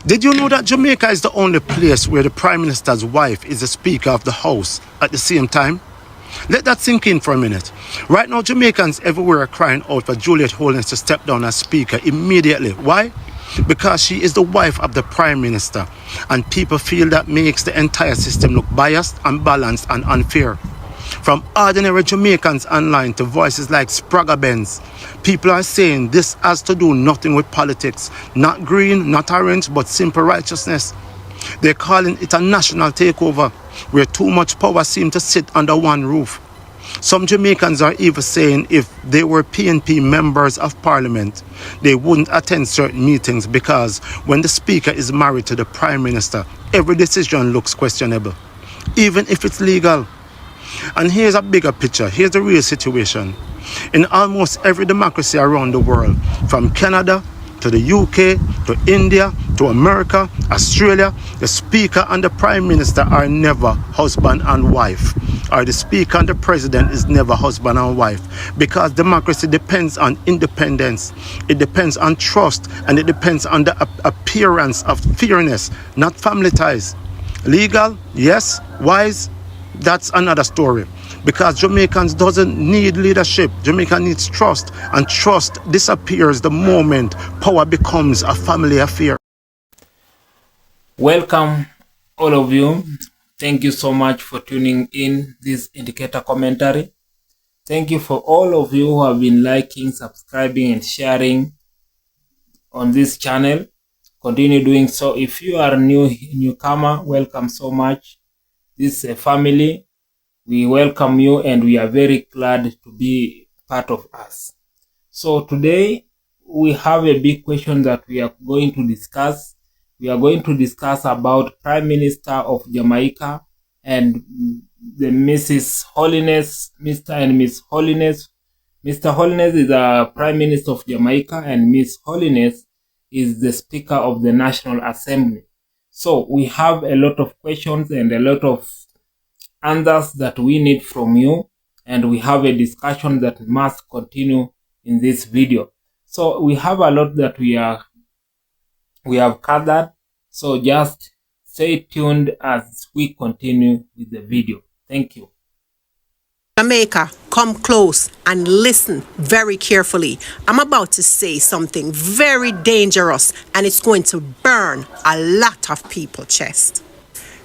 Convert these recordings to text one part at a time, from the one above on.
Did you know that Jamaica is the only place where the Prime Minister's wife is the Speaker of the House at the same time? Let that sink in for a minute. Right now, Jamaicans everywhere are crying out for Juliet Holdings to step down as Speaker immediately. Why? Because she is the wife of the Prime Minister, and people feel that makes the entire system look biased, unbalanced, and unfair. From ordinary Jamaicans online to voices like Spragga Benz, people are saying this has to do nothing with politics, not green, not orange, but simple righteousness. They're calling it a national takeover, where too much power seems to sit under one roof. Some Jamaicans are even saying if they were PNP members of Parliament, they wouldn't attend certain meetings because when the Speaker is married to the Prime Minister, every decision looks questionable, even if it's legal. And here's a bigger picture. Here's the real situation. In almost every democracy around the world, from Canada to the UK, to India, to America, Australia, the Speaker and the Prime Minister are never husband and wife. Or the Speaker and the President is never husband and wife. Because democracy depends on independence. It depends on trust. And it depends on the appearance of fairness, not family ties. Legal? Yes. Wise? That's another story. Because Jamaicans doesn't need leadership. Jamaica needs trust. And trust disappears the moment power becomes a family affair. Welcome, all of you. Thank you so much for tuning in this indicator commentary. Thank you for all of you who have been liking, subscribing, and sharing on this channel. Continue doing so. If you are a newcomer, welcome so much. This is a family. We welcome you and we are very glad to be part of us. So today we have a big question that we are going to discuss. We are going to discuss about Prime Minister of Jamaica and the Mrs. Holiness, Mr. and Miss Holiness. Mr. Holiness is the Prime Minister of Jamaica and Miss Holiness is the Speaker of the National Assembly. So we have a lot of questions and a lot of answers that we need from you, and we have a discussion that must continue in this video. So we have a lot that we have covered, so just stay tuned as we continue with the video. Thank you. Jamaica, come close and listen very carefully. I'm about to say something very dangerous and it's going to burn a lot of people's chest.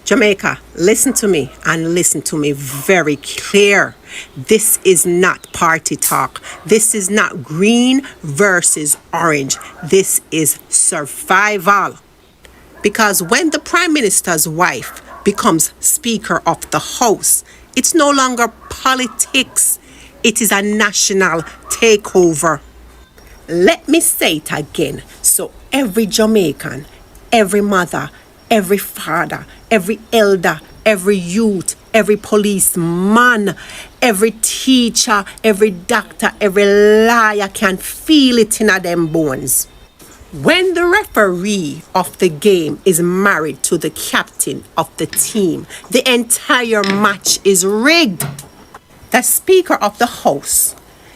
Jamaica, listen to me and listen to me very clear. This is not party talk. This is not green versus orange. This is survival. Because when the Prime Minister's wife becomes Speaker of the House, it's no longer politics. It is a national takeover. Let me say it again. So every Jamaican, every mother, every father, every elder, every youth, every policeman, every teacher, every doctor, every lawyer can feel it in them bones. When the referee of the game is married to the captain of the team, the entire match is rigged. The Speaker of the House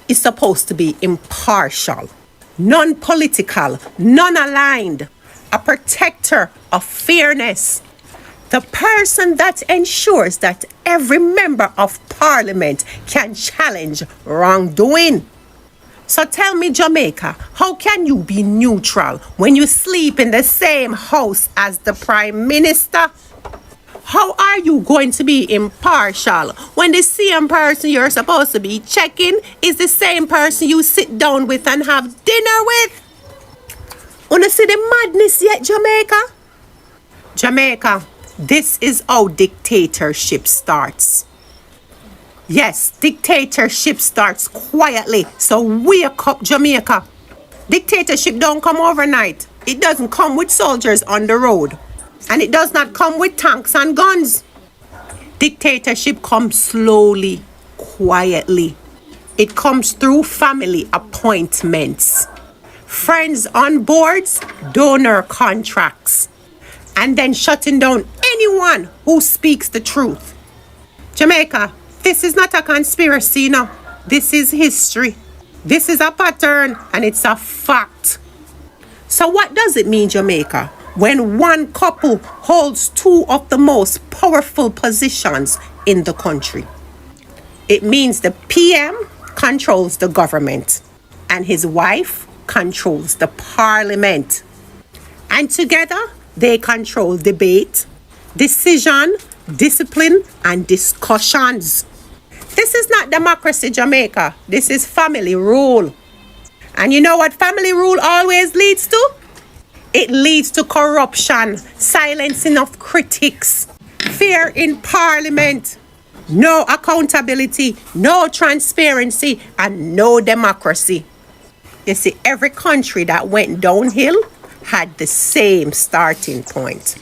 is supposed to be impartial, non-political, non-aligned, a protector of fairness, the person that ensures that every member of Parliament can challenge wrongdoing. So tell me, Jamaica, how can you be neutral when you sleep in the same house as the Prime Minister? How are you going to be impartial when the same person you're supposed to be checking is the same person you sit down with and have dinner with? Wanna see the madness yet, Jamaica? Jamaica, this is how dictatorship starts. Yes, dictatorship starts quietly, so wake up, Jamaica. Dictatorship don't come overnight. It doesn't come with soldiers on the road. And it does not come with tanks and guns. Dictatorship comes slowly, quietly. It comes through family appointments, friends on boards, donor contracts, and then shutting down anyone who speaks the truth. Jamaica, this is not a conspiracy, no. This is history. This is a pattern and it's a fact. So what does it mean, Jamaica, when one couple holds two of the most powerful positions in the country. It means the PM controls the government and his wife controls the parliament. And together they control debate, decision, discipline, and discussions. This is not democracy, Jamaica. This is family rule. And you know what family rule always leads to? It leads to corruption, silencing of critics, fear in parliament, no accountability, no transparency, and no democracy. You see, every country that went downhill had the same starting point.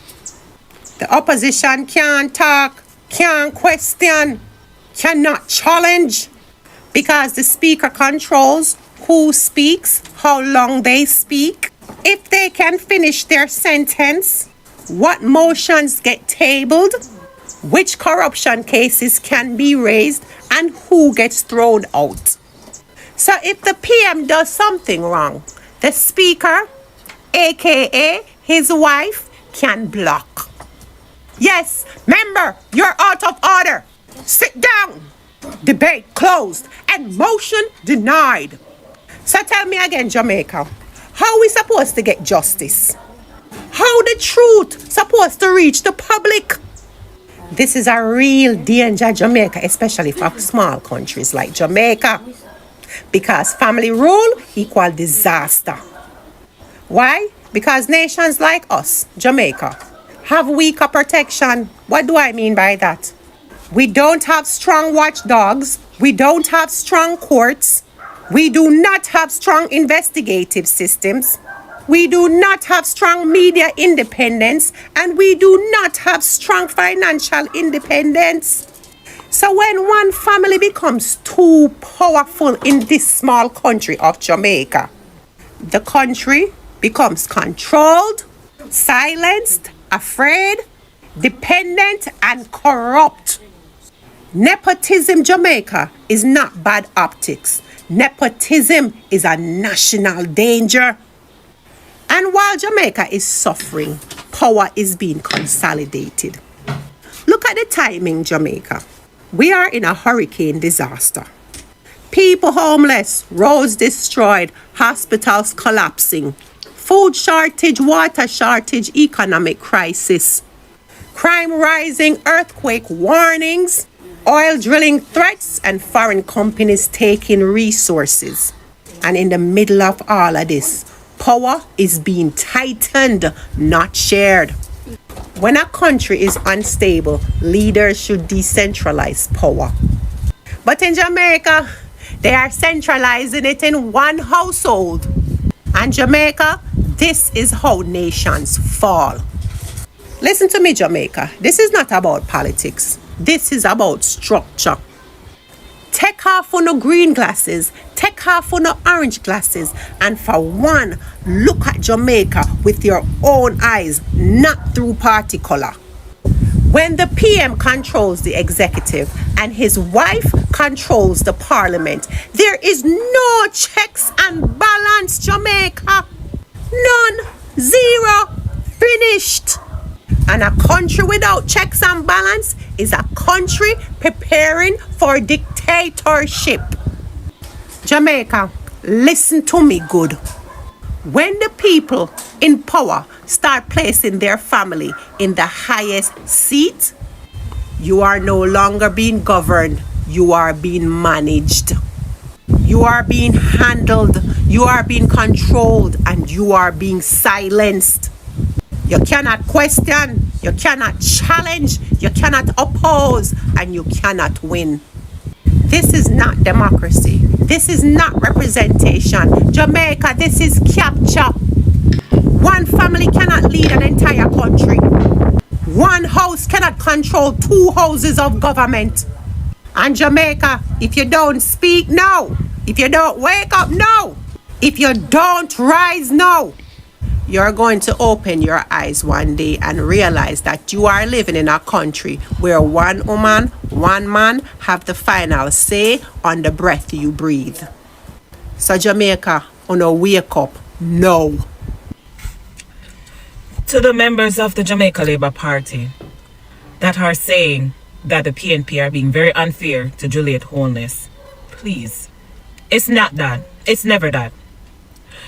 The opposition can't talk, can't question, cannot challenge, because the speaker controls who speaks, how long they speak, if they can finish their sentence, what motions get tabled, which corruption cases can be raised, and who gets thrown out. So if the PM does something wrong, the speaker, aka his wife, can block. Yes, member, you're out of order. Sit down. Debate closed and motion denied. So tell me again, Jamaica, how we supposed to get justice? How the truth supposed to reach the public? This is a real danger, Jamaica, especially for small countries like Jamaica, because family rule equal disaster. Why? Because nations like us, Jamaica, have weaker protection. What do I mean by that? We don't have strong watchdogs. We don't have strong courts. We do not have strong investigative systems. We do not have strong media independence. And we do not have strong financial independence. So when one family becomes too powerful in this small country of Jamaica, the country becomes controlled, silenced, afraid, dependent, and corrupt. Nepotism, Jamaica, is not bad optics. Nepotism is a national danger. And while Jamaica is suffering, power is being consolidated. Look at the timing, Jamaica. We are in a hurricane disaster. People homeless, roads destroyed, hospitals collapsing, food shortage, water shortage, economic crisis, crime rising, earthquake warnings, oil drilling threats, and foreign companies taking resources. And in the middle of all of this, power is being tightened, not shared. When a country is unstable, leaders should decentralize power. But in Jamaica, they are centralizing it in one household. And Jamaica, this is how nations fall. Listen to me, Jamaica. This is not about politics. This is about structure. Take off on the green glasses, take off on the orange glasses, and for one, look at Jamaica with your own eyes, not through party color. When the PM controls the executive and his wife controls the parliament, there is no checks and balance, Jamaica. None. Zero. Finished. And a country without checks and balance is a country preparing for dictatorship. Jamaica, listen to me good. When the people in power start placing their family in the highest seat, you are no longer being governed, you are being managed. You are being handled, you are being controlled, and you are being silenced. You cannot question, you cannot challenge, you cannot oppose, and you cannot win. This is not democracy. This is not representation. Jamaica, this is capture. One family cannot lead an entire country. One house cannot control two houses of government. And Jamaica, if you don't speak now, if you don't wake up now, if you don't rise now, you're going to open your eyes one day and realize that you are living in a country where one woman, one man have the final say on the breath you breathe. So Jamaica, wake up now. To the members of the Jamaica Labour Party that are saying that the PNP are being very unfair to Juliet Holness, please, it's not that. It's never that.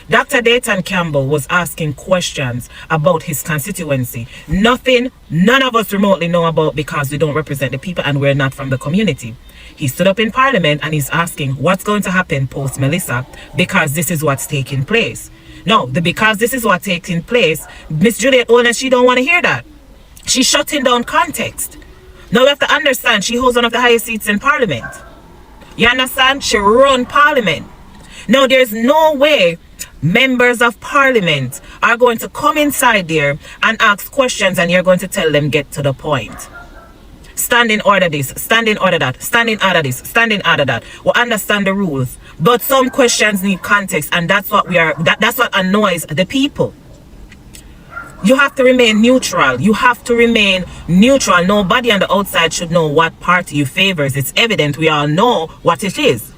Dr. Dayton Campbell was asking questions about his constituency. Nothing none of us remotely know about because we don't represent the people and we're not from the community. He stood up in Parliament and he's asking what's going to happen post Melissa because this is what's taking place. No, because this is what's taking place, Miss Juliet Holness, she don't want to hear that. She's shutting down context. Now we have to understand she holds one of the highest seats in Parliament. You understand? She run Parliament. Now there's no way members of Parliament are going to come inside there and ask questions and you're going to tell them get to the point. Stand in order this, stand in order that, stand in order this, stand in order that. We understand the rules, but some questions need context, and that's what that's what annoys the people. You have to remain neutral. You have to remain neutral. Nobody on the outside should know what party you favors. It's evident. We all know what it is.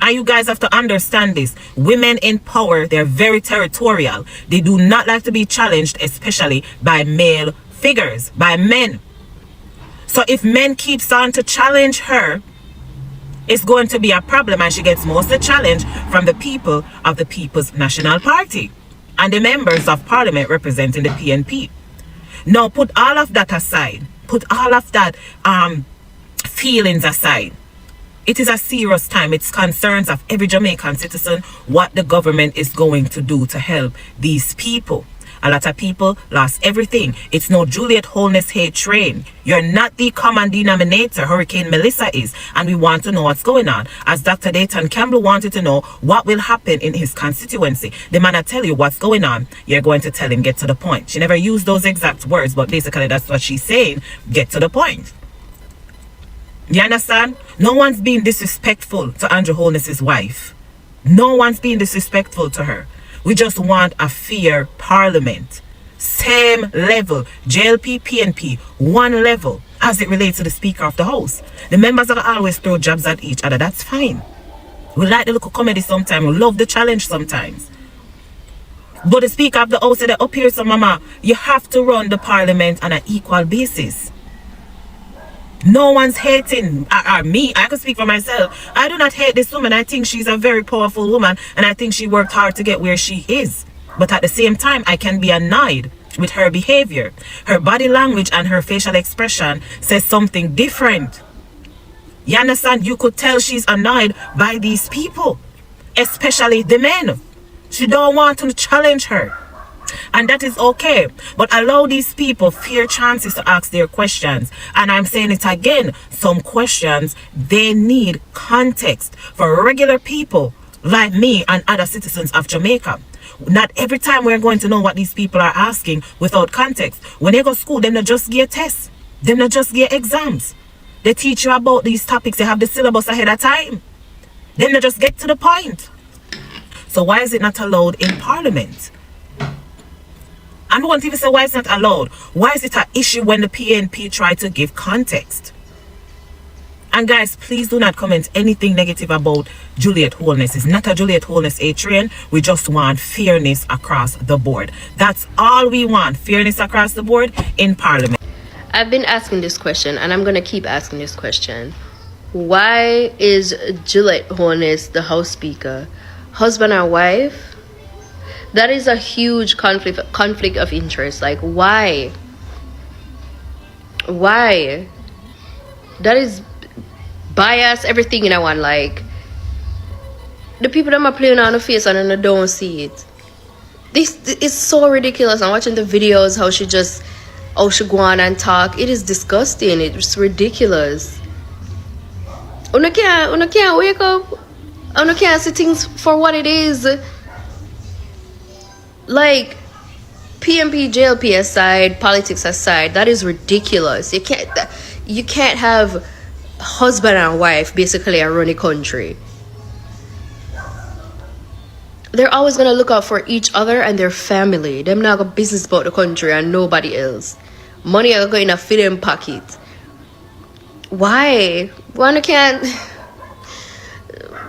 And you guys have to understand this. Women in power, they're very territorial. They do not like to be challenged, especially by male figures, by men. So if men keeps on to challenge her, it's going to be a problem, and she gets most of the challenge from the people of the People's National Party and the members of Parliament representing the PNP. Now put all of that aside. Put all of that feelings aside. It is a serious time. It's concerns of every Jamaican citizen what the government is going to do to help these people. A lot of people lost everything. It's no Juliet Holness hate train. You're not the common denominator Hurricane Melissa is. And we want to know what's going on. As Dr. Dayton Campbell wanted to know what will happen in his constituency. The man will tell you what's going on. You're going to tell him get to the point. She never used those exact words, but basically that's what she's saying. Get to the point. You understand? No one's being disrespectful to Andrew Holness's wife. No one's being disrespectful to her. We just want a fair parliament. Same level. JLP, PNP, one level as it relates to the Speaker of the House. The members are always throw jabs at each other. That's fine. We like the look of comedy sometimes. We love the challenge sometimes. But the Speaker of the House said up here, so mama, you have to run the parliament on an equal basis. No one's hating me. I can speak for myself. I do not hate this woman. I think she's a very powerful woman, and I think she worked hard to get where she is. But at the same time, I can be annoyed with her behavior. Her body language and her facial expression says something different. You understand? You could tell she's annoyed by these people, especially the men. She don't want to challenge her. And that is okay, but allow these people fair chances to ask their questions. And I'm saying it again, some questions, they need context for regular people like me and other citizens of Jamaica. Not every time we're going to know what these people are asking without context. When they go to school, them not just get tests, them not just get exams. They teach you about these topics, they have the syllabus ahead of time. Them not just get to the point. So why is it not allowed in Parliament? I don't want to even say why it's not allowed. Why is it an issue when the PNP try to give context? And guys, please do not comment anything negative about Juliet Holness. It's not a Juliet Holness A-train. We just want fairness across the board. That's all we want. Fairness across the board in Parliament. I've been asking this question, and I'm going to keep asking this question. Why is Juliet Holness the House Speaker? Husband or wife? That is a huge conflict of interest. Like, why? Why? That is bias, everything in one. Like, the people that are playing on the face and I don't see it. This is so ridiculous. I'm watching the videos, how she go on and talk. It is disgusting. It's ridiculous. Una can't wake up. Una can't see things for what it is. Like, PNP, JLP aside, politics aside, that is ridiculous. You can't have husband and wife basically run a country. They're always gonna look out for each other and their family. Them not got business about the country and nobody else. Money are going to fit in pocket. Why? Why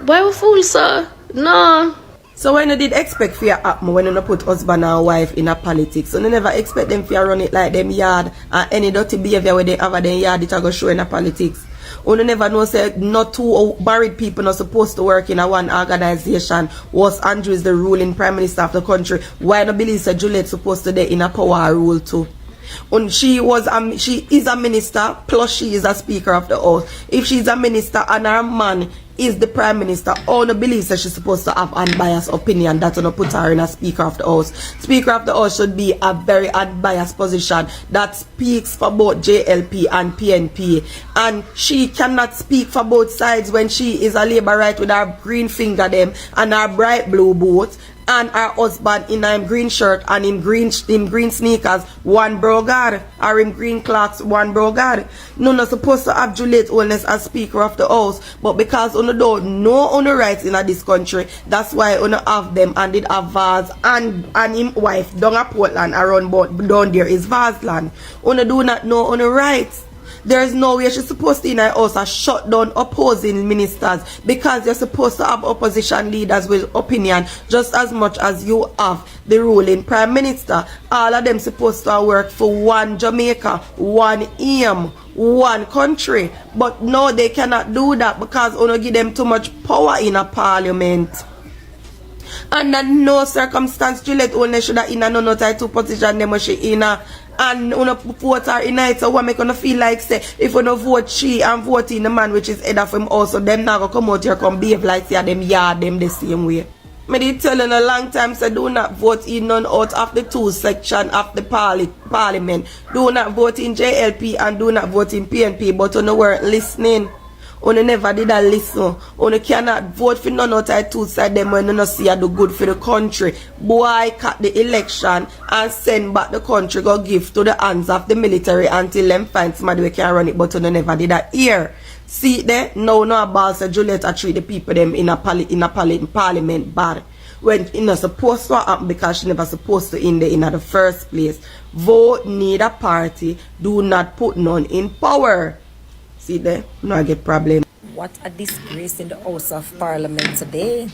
we fool, sir? No. So when you did expect for your happen when you put husband and wife in a politics, so you never expect them to run it like them yard and any dirty behavior where they have them yard it go show in a politics. You never know say not two married people not supposed to work in a one organization. Was Andrew is the ruling prime minister of the country. Why not believe say Juliet supposed to be in a power rule too? And she is a minister plus she is a speaker of the house. If she's a minister and her man is the prime minister, all the believes that she's supposed to have unbiased opinion. That's gonna put her in a speaker of the house. Speaker of the house should be a very unbiased position that speaks for both JLP and PNP, and she cannot speak for both sides when she is a Labour right with her green finger them and her bright blue boot, and her husband in him green shirt and in green sneakers, one brogard, or in green clocks, one brogard. No, not supposed to have Juliet Holness as Speaker of the House, but because on don't know on the rights in this country, that's why on have them and did have Vaz and him wife down at Portland around down there is Vaz land. On do not know on the rights. There is no way she's supposed to in her house and shut down opposing ministers, because you're supposed to have opposition leaders with opinion just as much as you have the ruling prime minister. All of them supposed to work for one Jamaica, one aim, one country. But no, they cannot do that because you give them too much power in a parliament. Under no circumstance Juliet only should have in a no type 2 position them she in a, and vote her in it. So what make you feel like say if you vote she and vote in the man which is head of him also, them now go come out here come behave like say them yard them the same way. Me did tell you a long time say do not vote in none out of the 2 section of the parliament. Do not vote in JLP and do not vote in PNP, but you weren't listening. You never did a listen. You cannot vote for none of the 2 side them when you not see you do good for the country. Boycott the election and send back the country go give to the hands of the military until them find somebody who can run it, but you never did that here. See there? No about say Juliet treat the people them in a parliament bad. When it's not supposed to happen because she never supposed to in there in the first place. Vote need a party. Do not put none in power. See there? No, I get problem. What a disgrace in the House of Parliament today.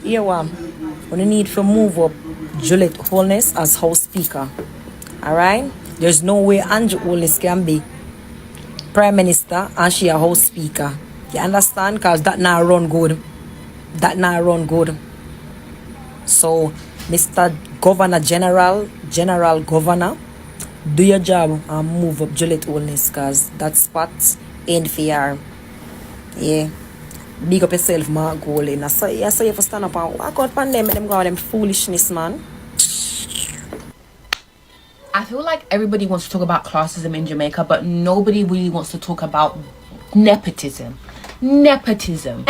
Here we need to move up Juliet Holness as House Speaker. Alright? There's no way Andrew Holness can be Prime Minister and she a House Speaker. You understand? Because that now run good. That now run good. So, Mr. Governor General Governor, do your job and move up Juliet Holness, because that spot ain't fair. Yeah. Big up yourself, Mark Golden. I saw you for stand up and walk out on them and them go on them foolishness, man. I feel like everybody wants to talk about classism in Jamaica, but nobody really wants to talk about nepotism. Nepotism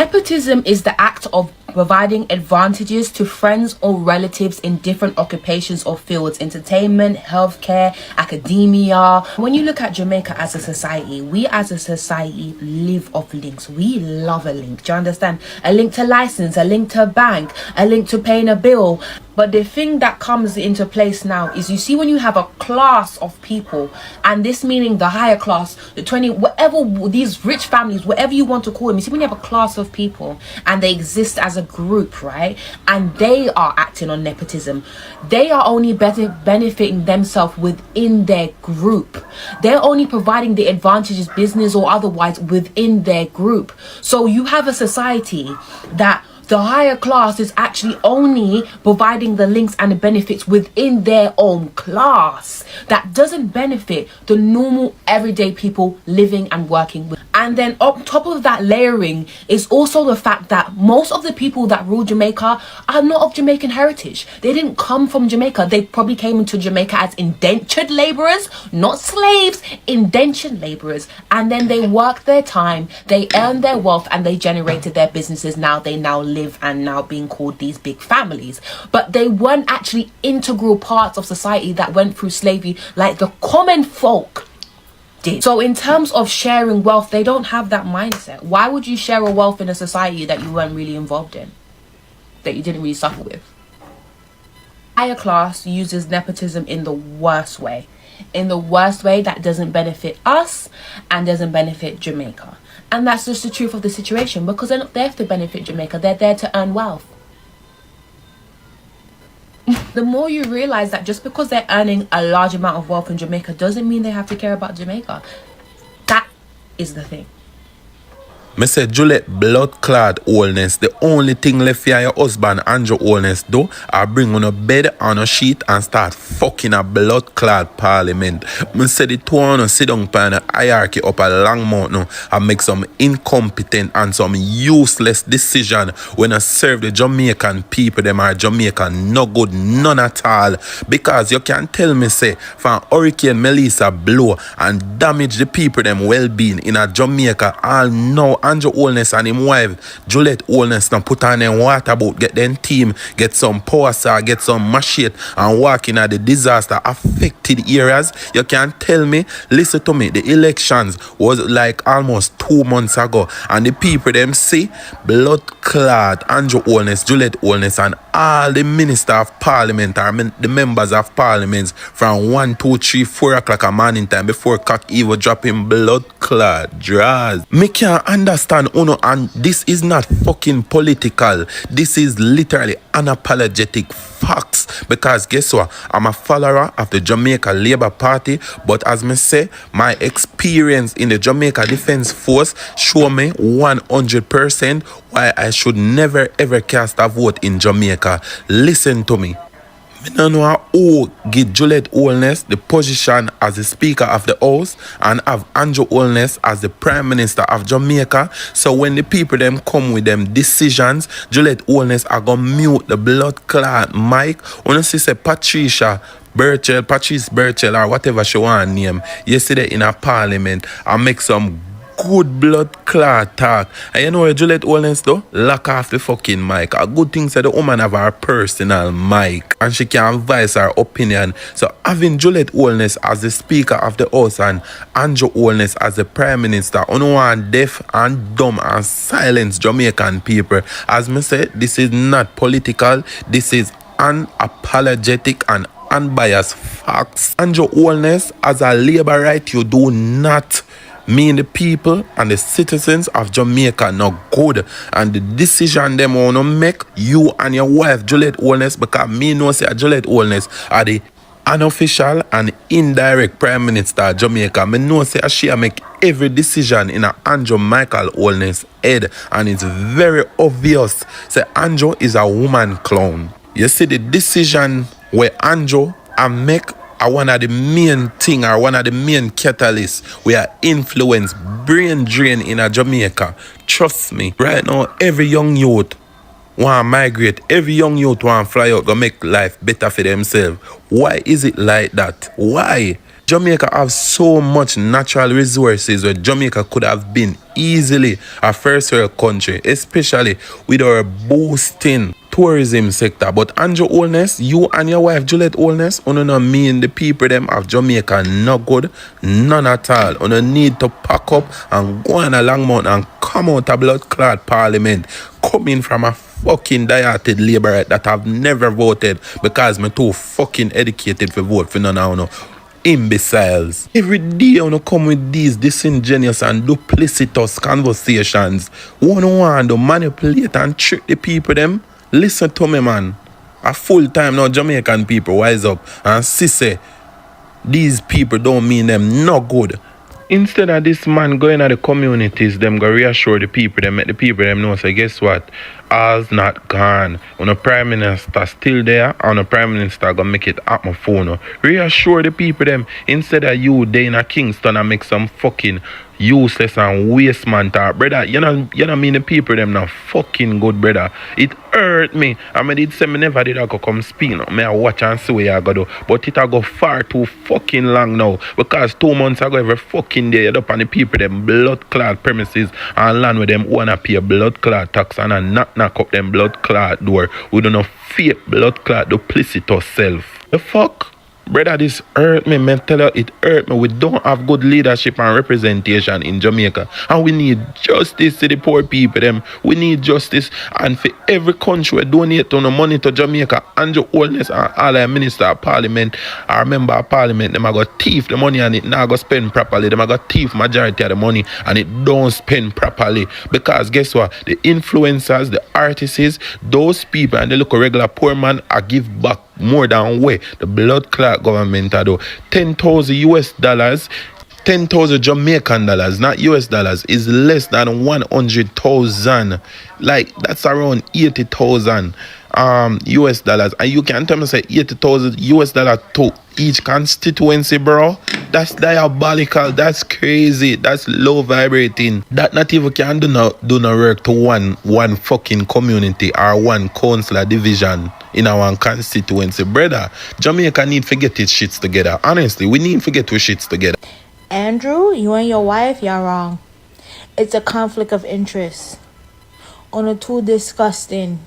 is the act of providing advantages to friends or relatives in different occupations or fields: entertainment, healthcare, academia. When you look at Jamaica as a society, we as a society live off links. We love a link. Do you understand? A link to license, a link to a bank, a link to paying a bill. But the thing that comes into place now is, you see, when you have a class of people, and this meaning the higher class, the 20, whatever, these rich families, whatever you want to call them, you see, when you have a class of people and they exist as a group, right, and they are acting on nepotism, they are only benefiting themselves within their group. They're only providing the advantages, business or otherwise, within their group. So you have a society that the higher class is actually only providing the links and the benefits within their own class. That doesn't benefit the normal everyday people living and working with. And then on top of that layering is also the fact that most of the people that rule Jamaica are not of Jamaican heritage. They didn't come from Jamaica. They probably came into Jamaica as indentured laborers, not slaves, indentured laborers. And then they worked their time, they earned their wealth, and they generated their businesses. Now they live and now being called these big families. But they weren't actually integral parts of society that went through slavery like the common folk did. So in terms of sharing wealth, they don't have that mindset. Why would you share a wealth in a society that you weren't really involved in, that you didn't really suffer with? Higher class uses nepotism in the worst way. In the worst way that doesn't benefit us and doesn't benefit Jamaica. And that's just the truth of the situation, because they're not there to benefit Jamaica. They're there to earn wealth. The more you realize that just because they're earning a large amount of wealth in Jamaica doesn't mean they have to care about Jamaica. That is the thing. Me say Juliet blood clot wholeness. The only thing left for your husband Andrew wholeness do are bring on a bed on a sheet and start fucking a blood clot parliament. Me say the two on sit down pan a hierarchy up a long mountain and make some incompetent and some useless decision when I serve the Jamaican people. Them are Jamaican no good none at all. Because you can tell me say from Hurricane Melissa blow and damage the people them well-being in a Jamaica all now Andrew Holness and him wife Juliet Holness now put on them water boat, get them team, get some power saw, get some machete and walk in at the disaster affected areas. You can tell me, listen to me, the elections was like almost 2 months ago and the people them see blood clot Andrew Holness, Juliet Holness and all the minister of parliament or the members of parliaments from 1, 2, 3, 4 o'clock a morning time before cock even dropping blood clot draws. Me can't understand uno, and this is not fucking political. This is literally unapologetic facts. Because guess what? I'm a follower of the Jamaica Labour Party, but as me say, my experience in the Jamaica Defence Force show me 100% why I should never ever cast a vote in Jamaica. Listen to me. I don't know who give Juliet Holness the position as the Speaker of the House and have Andrew Holness as the Prime Minister of Jamaica. So when the people them come with them decisions, Juliet Holness are gonna mute the blood clot mic. When you say Patrice Birchell or whatever she want to name yesterday in a parliament and make some good blood clot talk. And you know what Juliet Holness do? Lock off the fucking mic. A good thing said the woman have her personal mic and she can voice her opinion. So having Juliet Holness as the Speaker of the House and Andrew Holness as the Prime Minister, you want deaf and dumb and silence Jamaican people. As me say, this is not political. This is unapologetic and unbiased facts. Andrew Holness as a labor right, you do not mean the people and the citizens of Jamaica not good, and the decision them wanna make you and your wife Juliet Holness, because me know say Juliet Holness are the unofficial and indirect Prime Minister of Jamaica. Me know say she make every decision in a Andrew Michael Holness head, and it's very obvious say Andrew is a woman clown. You see the decision where Andrew and make are one of the main thing or one of the main catalysts we are influence brain drain in a Jamaica. Trust me, right now every young youth want to migrate, every young youth want to fly out, go make life better for themselves. Why is it like that? Why? Jamaica have so much natural resources where Jamaica could have been easily a first world country, especially with our boosting tourism sector. But Andrew Holness, you and your wife Juliet Holness, you know mean the people them of Jamaica not good, none at all. You need to pack up and go on a long month and come out a blood clot parliament, coming from a fucking dieted labour that have never voted because me too fucking educated for vote for none of you imbeciles. Every day you come with these disingenuous and duplicitous conversations. One want to manipulate and trick the people them. Listen to me, man. A full time now Jamaican people wise up and see say these people don't mean them no good. Instead of this man going at the communities, them go reassure the people, them make the people them know, say, guess what? All's not gone. When the Prime Minister still there, and the Prime Minister gonna make it at my phone. Reassure the people them, instead of you there in a Kingston and make some fucking useless and waste man talk. Brother, you know mean the people them not fucking good, brother. It hurt me. I mean, it say me never did I go come speak. No? Me I watch and see what I go do. But it I go far too fucking long now. Because 2 months ago, every fucking day, you up on the people them blood clot premises and land with them wanna pay blood clot tax and a knock up them blood clot door. We don't know fake blood clot duplicitous self. The fuck? Brother, this hurt me, man. Tell you, it hurt me. We don't have good leadership and representation in Jamaica. And we need justice to the poor people, them. We need justice. And for every country we donate to no money to Jamaica, Andrew Holness and all our minister of parliament, our member of parliament, them are going to thief the money and it not going to spend properly. Them are going to thief majority of the money and it don't spend properly. Because guess what? The influencers, the artists, those people and the local regular poor man are give back more than way the blood clot government are do. $10,000, 10,000 Jamaican dollars, not US dollars, is less than 100,000. Like that's around 80,000 US dollars. And you can tell me say 80,000 US dollars to each constituency, bro. That's diabolical. That's crazy. That's low vibrating. That not even can do no work to one fucking community or one council division in our constituency, brother. Jamaica need to get its shits together. Honestly, we need to get our shits together. Andrew, you and your wife, y'all wrong. It's a conflict of interest. On the too disgusting.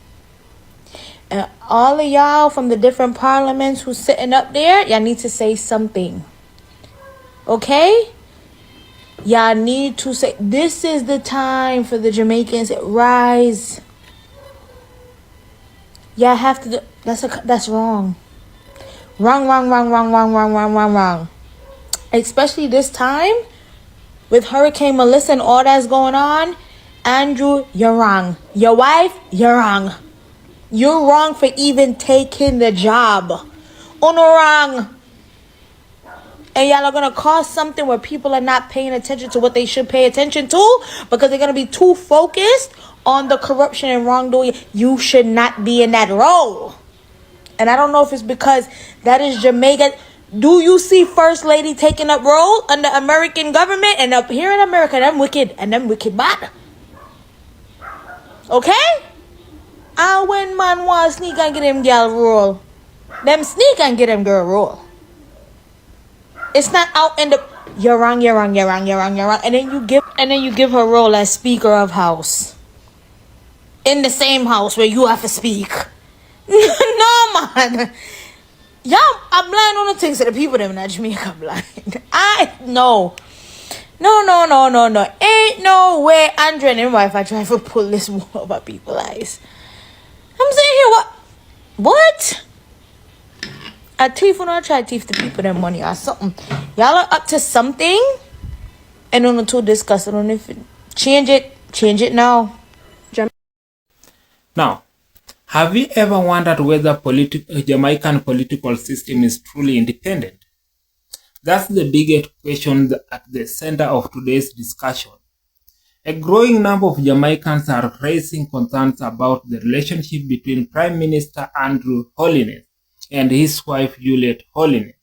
And all of y'all from the different parliaments who's sitting up there, y'all need to say something. Okay? Y'all need to say, this is the time for the Jamaicans to rise. Y'all have to do, that's wrong. Wrong. Especially this time, with Hurricane Melissa and all that's going on, Andrew, you're wrong. Your wife, you're wrong. You're wrong for even taking the job. Wrong. And y'all are going to cause something where people are not paying attention to what they should pay attention to because they're going to be too focused on the corruption and wrongdoing. You should not be in that role. And I don't know if it's because that is Jamaica. Do you see First Lady taking up role under American government? And up here in America, them wicked and them wicked bad. Okay? And when man want sneak and get him girl roll, them sneak and get him girl roll. It's not out in the you're wrong. And then you give her role as Speaker of House. In the same house where you have to speak. No man. Y'all are blind on the things that the people them in Jamaica blind. No. Ain't no way Andrew and his wife are trying to pull this wool over people's eyes. I'm saying here what? A thief will not try to thief the people their money or something. Y'all are up to something and on to discuss it on if change it now. Now, have you ever wondered whether Jamaican political system is truly independent? That's the biggest question at the center of today's discussion. A growing number of Jamaicans are raising concerns about the relationship between Prime Minister Andrew Holness and his wife Juliet Holness,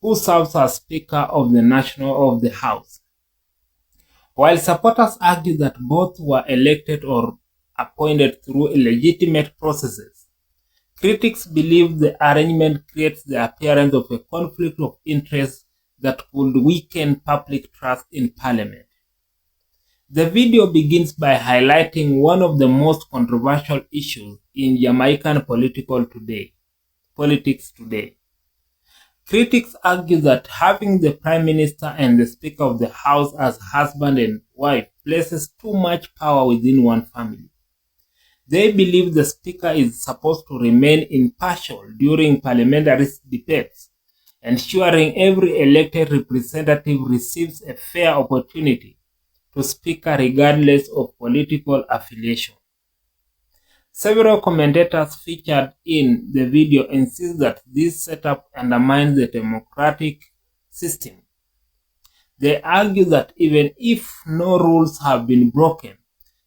who serves as Speaker of the House. While supporters argue that both were elected or appointed through illegitimate processes, critics believe the arrangement creates the appearance of a conflict of interest that could weaken public trust in Parliament. The video begins by highlighting one of the most controversial issues in Jamaican politics today. Critics argue that having the Prime Minister and the Speaker of the House as husband and wife places too much power within one family. They believe the Speaker is supposed to remain impartial during parliamentary debates, ensuring every elected representative receives a fair opportunity to speak regardless of political affiliation. Several commentators featured in the video insist that this setup undermines the democratic system. They argue that even if no rules have been broken,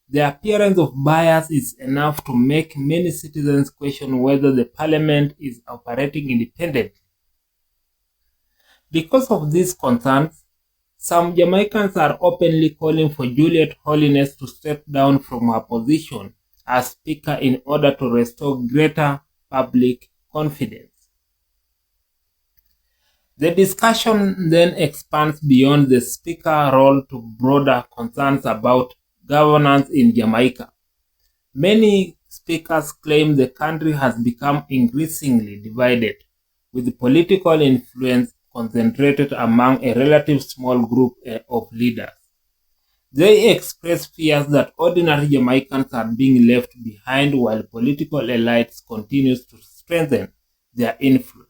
the appearance of bias is enough to make many citizens question whether the parliament is operating independently. Because of these concerns, some Jamaicans are openly calling for Juliet Holness to step down from her position as Speaker in order to restore greater public confidence. The discussion then expands beyond the Speaker role to broader concerns about governance in Jamaica. Many speakers claim the country has become increasingly divided, with political influence concentrated among a relatively small group of leaders. They express fears that ordinary Jamaicans are being left behind while political elites continue to strengthen their influence.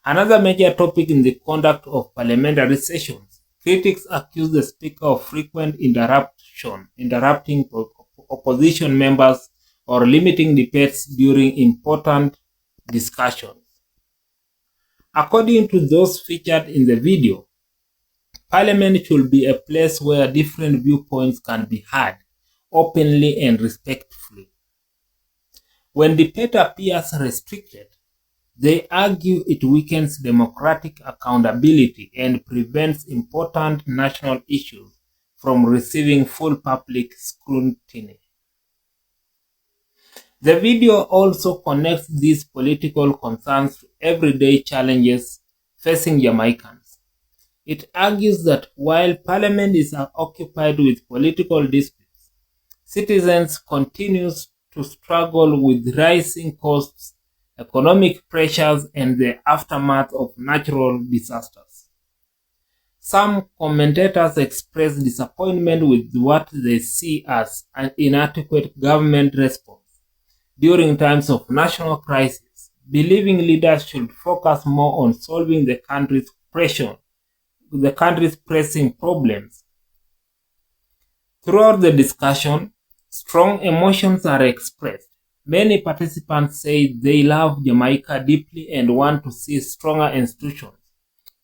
Another major topic in the conduct of parliamentary sessions, critics accuse the Speaker of frequent interrupting opposition members or limiting debates during important discussions. According to those featured in the video, Parliament should be a place where different viewpoints can be heard openly and respectfully. When debate appears restricted, they argue it weakens democratic accountability and prevents important national issues from receiving full public scrutiny. The video also connects these political concerns to everyday challenges facing Jamaicans. It argues that while Parliament is occupied with political disputes, citizens continue to struggle with rising costs, economic pressures, and the aftermath of natural disasters. Some commentators express disappointment with what they see as an inadequate government response during times of national crisis, believing leaders should focus more on solving the country's pressing problems. Throughout the discussion, strong emotions are expressed. Many participants say they love Jamaica deeply and want to see stronger institutions,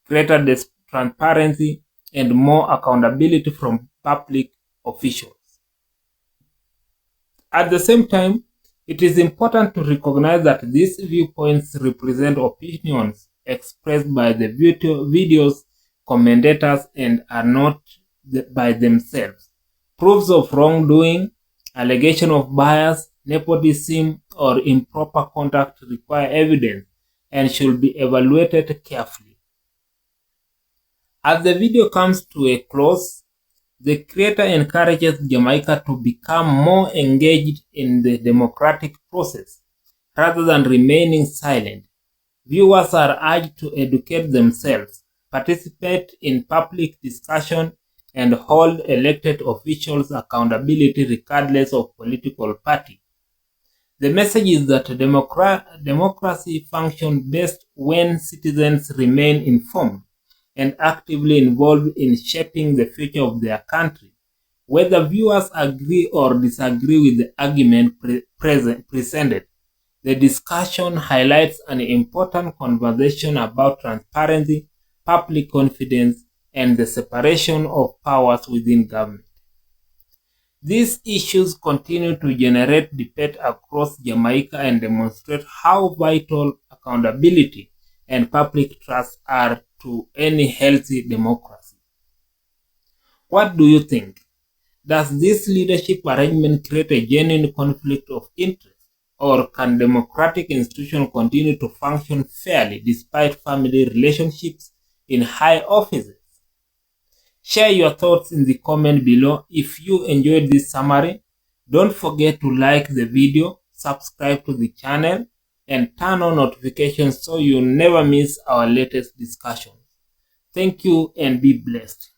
greater transparency, and more accountability from public officials. At the same time, it is important to recognize that these viewpoints represent opinions expressed by the video's commentators and are not by themselves proofs of wrongdoing. Allegation of bias, nepotism, or improper conduct require evidence and should be evaluated carefully. As the video comes to a close, the creator encourages Jamaica to become more engaged in the democratic process rather than remaining silent. Viewers are urged to educate themselves, participate in public discussion, and hold elected officials accountability regardless of political party. The message is that democracy functions best when citizens remain informed and actively involved in shaping the future of their country. Whether viewers agree or disagree with the argument presented, the discussion highlights an important conversation about transparency, public confidence, and the separation of powers within government. These issues continue to generate debate across Jamaica and demonstrate how vital accountability and public trust are to any healthy democracy. What do you think? Does this leadership arrangement create a genuine conflict of interest, or can democratic institutions continue to function fairly despite family relationships in high offices? Share your thoughts in the comment below. If you enjoyed this summary, don't forget to like the video, subscribe to the channel, and turn on notifications so you never miss our latest discussions. Thank you and be blessed.